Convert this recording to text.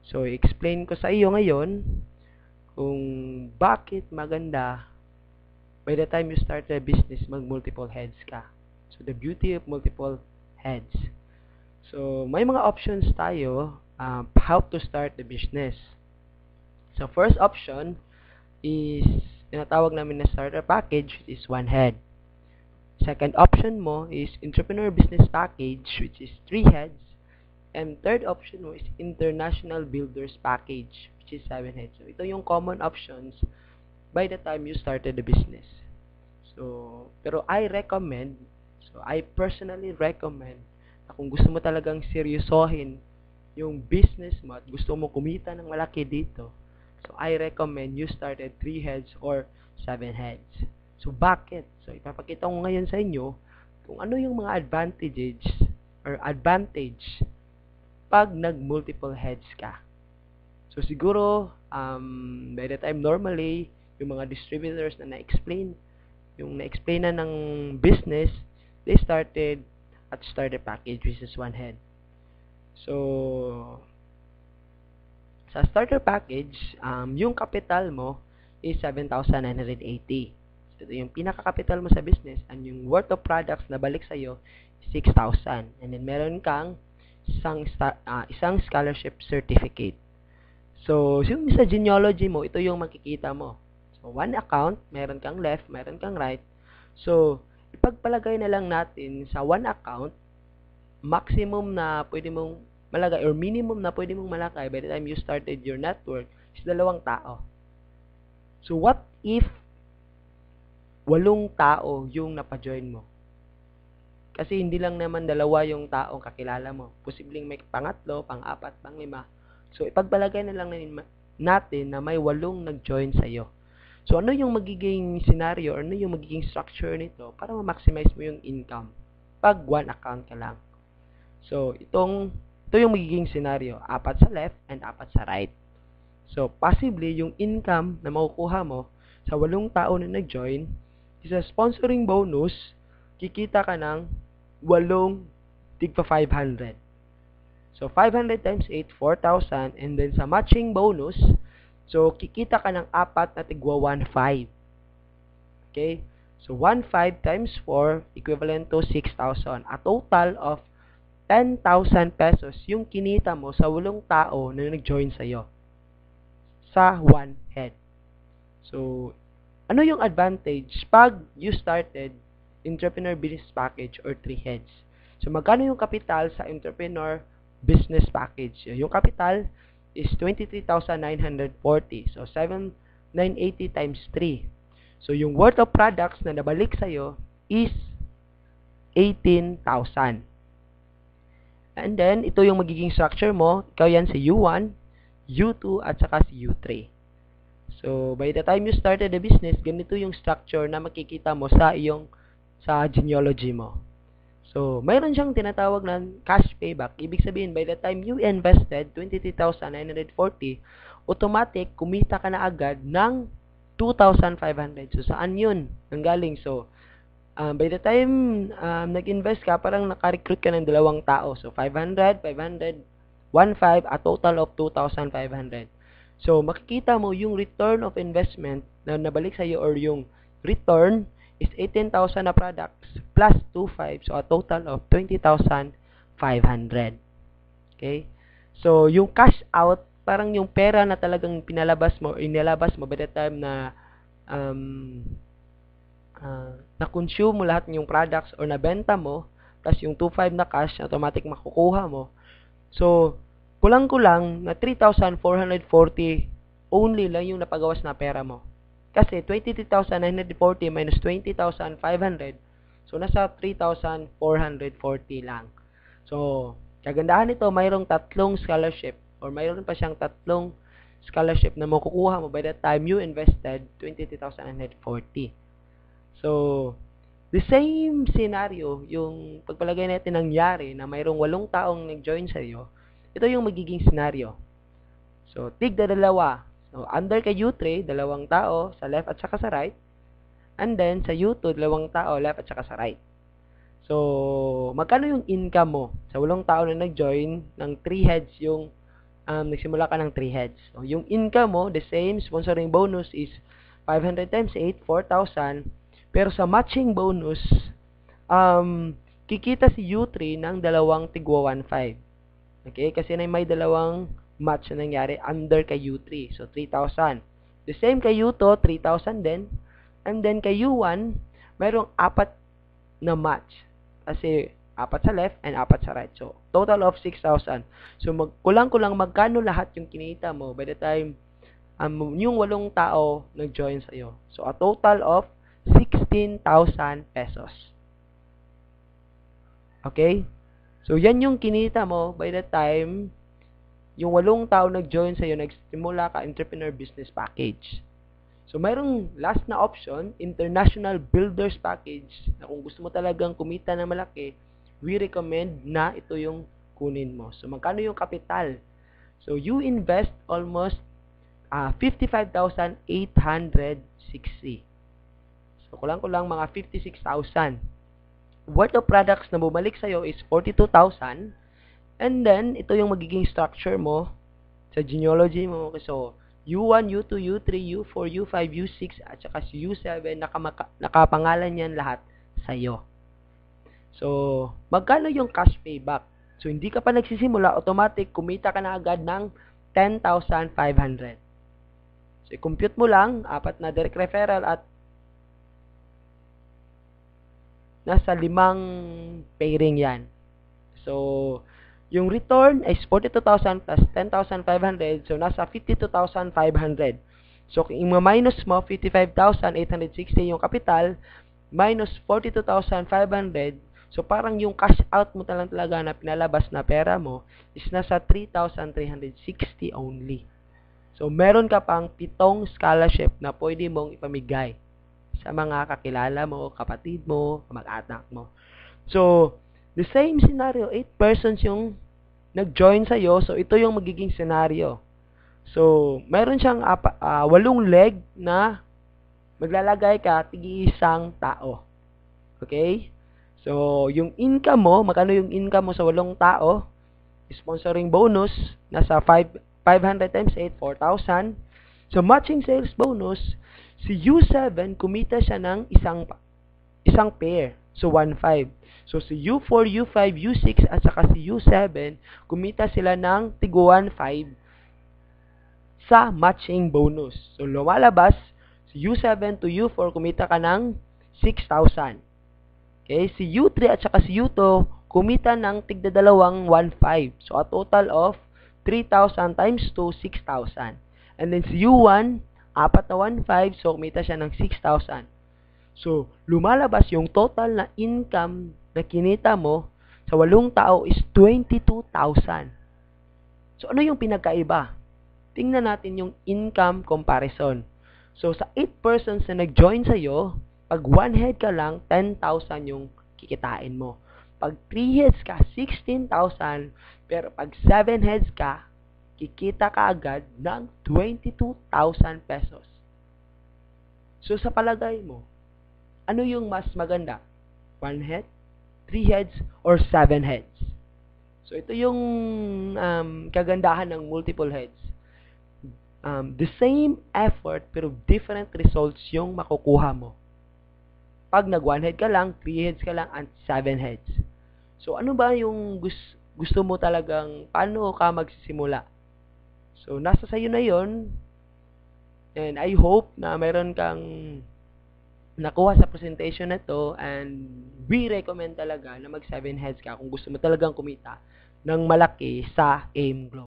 So, explain ko sa iyo ngayon kung bakit maganda by the time you start a business, mag-multiple heads ka. So, the beauty of multiple heads. So, may mga options tayo how to start the business. So, first option is tinatawag namin na starter package, which is one head. Second option mo is entrepreneur business package, which is 3 heads. And third option mo is international builders package, which is 7 heads. So, ito yung common options by the time you started the business. So, pero I personally recommend na kung gusto mo talagang seryosohin yung business mo at gusto mo kumita ng malaki dito, so I recommend you start at 3 heads or 7 heads. So, bakit? So, ipapakita ko ngayon sa inyo kung ano yung mga advantage pag nag-multiple heads ka. So, siguro, by the time normally, yung mga distributors na na-explain na ng business, they started at starter package, which is one head. So, sa starter package, yung capital mo is 7,980. So, ito yung pinaka-capital mo sa business, and yung worth of products na balik sa'yo is 6,000. And then, meron kang isang scholarship certificate. So, yung sa genealogy mo, ito yung makikita mo. So, one account, meron kang left, meron kang right. So, ipagpalagay na lang natin sa one account, maximum na pwede mong malagay or minimum na pwede mong malagay by the time you started your network is 2 tao. So, what if 8 tao yung napajoin mo? Kasi hindi lang naman 2 yung taong kakilala mo. Posibleng may pangatlo, pang-apat, pang-5. So, ipagbalagay na lang natin na may 8 nag-join sa'yo. So, ano yung magiging scenario or ano yung magiging structure nito para ma-maximize mo yung income pag one account ka lang? So, ito yung magiging scenario. 4 sa left and 4 sa right. So, possibly, yung income na makukuha mo sa 8 tao na nag-join is a sponsoring bonus, kikita ka ng 8 tigpa 500. So, 500 times 8, 4,000. And then, sa matching bonus, so, kikita ka ng 4 na tigwa 1,500. Okay? So, 1,500 times 4 equivalent to 6,000. A total of 10,000 pesos yung kinita mo sa 8 tao na nag-join sa'yo sa one head. So, ano yung advantage pag you started entrepreneur business package or 3 heads? So, magkano yung capital sa entrepreneur business package? Yung capital is 23,940. So, 7,980 times 3. So, yung worth of products na nabalik sa'yo is 18,000. And then, ito yung magiging structure mo. Ikaw yan si U1, U2, at saka si U3. So, by the time you started the business, ganito yung structure na makikita mo sa genealogy mo. So, mayroon siyang tinatawag na cash payback. Ibig sabihin, by the time you invested 23,940, automatic, kumita ka na agad ng 2,500. So, saan yun nanggaling? So, by the time nag-invest ka, parang naka-recruit ka ng 2 tao. So, 500, 500, 1,500, a total of 2,500. So, makikita mo yung return of investment na nabalik sa'yo or yung return is 18,000 na products plus 2,500. So, a total of 20,500. Okay? So, yung cash out, parang yung pera na talagang inilabas mo by the time na na-consume mo lahat ng yung products or nabenta mo, plus yung 2,500 na cash, automatic makukuha mo. So, kulang-kulang na 3,440 only lang yung napagawas na pera mo. Kasi 23,940 minus 20,500, so nasa 3,440 lang. So, kagandahan nito, mayroong 3 scholarship or mayroon pa siyang 3 scholarship na makukuha mo by the time you invested 23,940. So, the same scenario, yung pagpalagay natin nangyari na mayroong 8 taong nag-join sa iyo, ito yung magiging scenario. So, tigda 2. So, under kay U3, 2 tao sa left at saka sa right. And then, sa U2, 2 tao left at saka sa right. So, magkano yung income mo? Sa 8 tao na nag-join, ng 3 heads yung nagsimula ka ng 3 heads. So, yung income mo, the same, sponsoring bonus is 500 times 8, 4,000. Pero sa matching bonus, kikita si U3 ng dalawang tigwa 1.5. Okay? Kasi may dalawang match na nangyari under kay U3. So, 3,000. The same kay U2, 3,000 din. And then kay U1, mayroong 4 na match. Kasi 4 sa left and 4 sa right. So, total of 6,000. So, kulang-kulang magkano lahat yung kinita mo by the time yung 8 tao nag-join sa'yo. So, a total of 16,000 pesos. Okay? So, yan yung kinita mo by the time yung 8 tao nag-join sa'yo, nagsimula ka entrepreneur business package. So, mayroong last na option, international builders package, na kung gusto mo talagang kumita na malaki, we recommend na ito yung kunin mo. So, magkano yung kapital? So, you invest almost 55,860. So, kulang-kulang mga 56,000. Worth of products na bumalik sa'yo is 42,000. And then, ito yung magiging structure mo sa genealogy mo. So, U1, U2, U3, U4, U5, U6, at saka si U7, nakapangalan yan lahat sa'yo. So, magkano yung cash payback? So, hindi ka pa nagsisimula, automatic, kumita ka na agad ng 10,500. So, i-compute mo lang, 4 na direct referral at nasa 5 pairing yan. So, yung return is 42,000 plus 10,500. So, nasa 52,500. So, kung i-minus mo, 55,860 yung capital, minus 42,500. So, parang yung cash out mo talaga na pinalabas na pera mo is nasa 3,360 only. So, meron ka pang 7 scholarship na pwede mong ipamigay sa mga kakilala mo, kapatid mo, mag-anak mo. So, the same scenario, 8 persons yung nag-join sa'yo. So, ito yung magiging scenario. So, meron siyang 8 leg na maglalagay ka tig-isang tao. Okay? So, yung income mo, magkano yung income mo sa 8 tao? Sponsoring bonus, nasa 500 times 8, 4,000. So, matching sales bonus, si U7, kumita siya ng isang pair. So, 1.5. So, si U4, U5, U6, at saka si U7, kumita sila ng tigwa 1.5 sa matching bonus. So, lumalabas, si U7 to U4, kumita ka ng 6,000. Okay? Si U3 at saka si U2, kumita ng tigdadalawang 1.5. So, a total of 3,000 times 2, 6,000. And then si U1, 4 na 1.5, so kumita siya ng 6,000. So, lumalabas yung total na income na kinita mo sa 8 tao is 22,000. So, ano yung pinagkaiba? Tingnan natin yung income comparison. So, sa 8 persons na nag-join sa'yo, pag 1 head ka lang, 10,000 yung kikitain mo. Pag 3 heads ka, 16,000. Pero pag 7 heads ka, kikita ka agad ng 22,000 pesos. So, sa palagay mo, ano yung mas maganda? 1 head, 3 heads, or 7 heads? So, ito yung kagandahan ng multiple heads. The same effort pero different results yung makukuha mo. Pag nag 1 head ka lang, 3 heads ka lang, and 7 heads. So, ano ba yung gusto mo talagang, paano ka magsisimula? So, nasa sayo na yon. And I hope na mayroon kang nakuha sa presentation na to, and we recommend talaga na mag 7 heads ka kung gusto mo talagang kumita ng malaki sa AIM Globe.